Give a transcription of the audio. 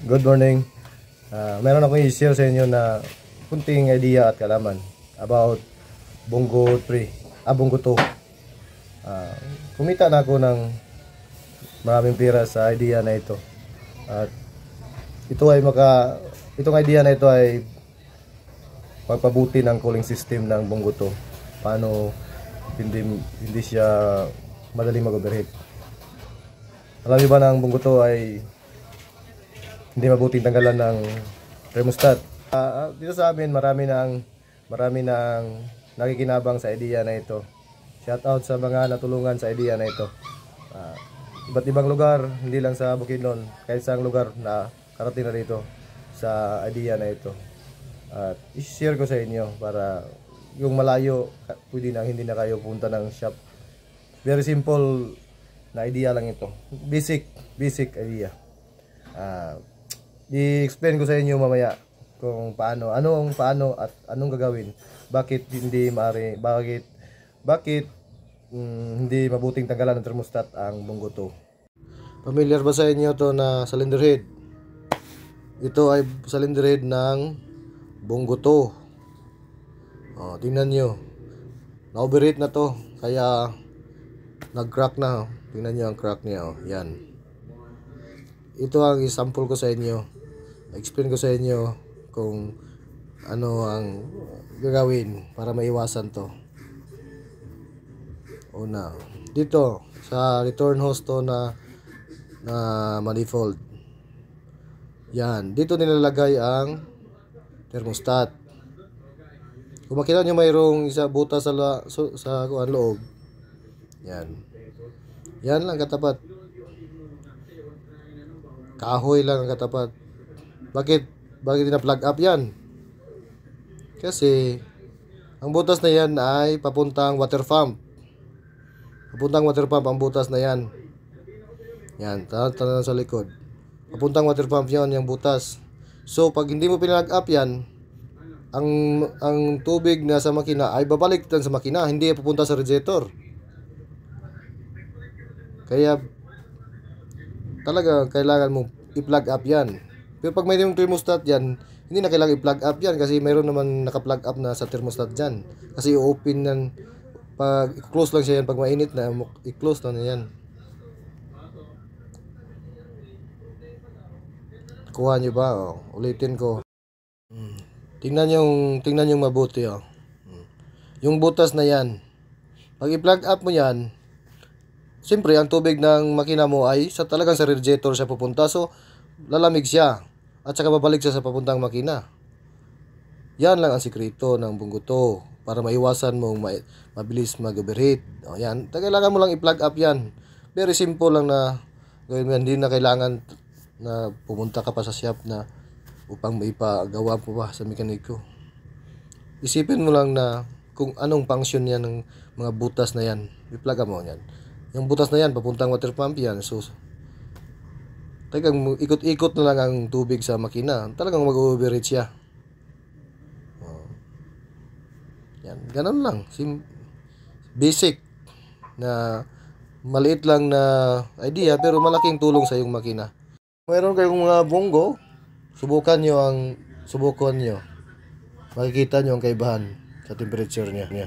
Good morning. Meron akong i-share sa inyo na kunting idea at kalaman about Bongo 3, Bongo 2. Kumita na ako ng maraming pera sa idea na ito. At itong idea na ito ay pagpabuti ng cooling system ng Bongo 2. Paano hindi siya madaling mag-overheat. Alam niyo ba na ang Bongo 2 ay hindi mabuting tanggalan ng thermostat. Dito sa amin marami nang nakikinabang sa idea na ito. Shout out sa mga natulungan sa idea na ito. Iba't ibang lugar, hindi lang sa Bukidnon, kahit saang lugar na karating na dito sa idea na ito. At i-share ko sa inyo para yung malayo, pwede na hindi na kayo punta ng shop. Very simple na idea lang ito. Basic idea. I-explain ko sa inyo mamaya kung paano at anong gagawin. Bakit hindi mabuting tanggalan ng thermostat ang Bongo 2. Familiar ba sa inyo to na cylinder head? Ito ay cylinder head ng Bongo 2. Tingnan nyo. Na-overheat na to. Kaya nag-crack na. Tingnan nyo ang crack niya. Yan. Ito ang example ko sa inyo. Explain ko sa inyo kung ano ang gagawin para maiwasan to. Una, dito sa return hose to na manifold. Yan, dito nilalagay ang thermostat. Kung makita nyo mayroong isa butas sa loob. Yan. Yan lang katapat. Kahoy lang ang katapat. Bakit na-plug up yan? Kasi ang butas na yan ay papuntang water pump. Papuntang water pump ang butas na yan. Yan, tanong sa likod. Papuntang water pump yan, yung butas. So pag hindi mo pinag up yan, ang tubig na sa makina ay babalik sa makina, hindi papunta sa radiator. Kaya talaga kailangan mo i-plug up yan. Pero pag may thermostat yan, hindi na kailangan i-plug up yan kasi mayroon naman naka-plug up na sa thermostat dyan. Kasi i-open yan, pag i-close lang siya yan, pag mainit na, i-close na yan. Kuha nyo ba? Ulitin ko. Tingnan yung mabuti. Yung butas na yan, pag i-plug up mo yan, siyempre ang tubig ng makina mo ay talagang sa radiator siya pupunta. So lalamig siya at saka babalik siya sa papuntang makina. Yan lang ang sikreto ng Bongo 2 para maiwasan mong mabilis mag-overheat. Yan, kailangan mo lang i-plug up yan. Very simple lang na gawin mo yan. Hindi na kailangan na pumunta ka pa sa shop na upang maipagawa mo pa sa mekaniko. Isipin mo lang na kung anong function yan ng mga butas na yan. I-plug up mo yan. Yung butas na yan papuntang water pump yan. So talagang ikot-ikot na lang ang tubig sa makina. Talagang mag-overheat siya. Yan, ganun lang. Basic na maliit lang na idea pero malaking tulong sa iyong makina. Mayroon kayong mga Bongo, subukan nyo. Makikita nyo ang kaibahan sa temperature niya.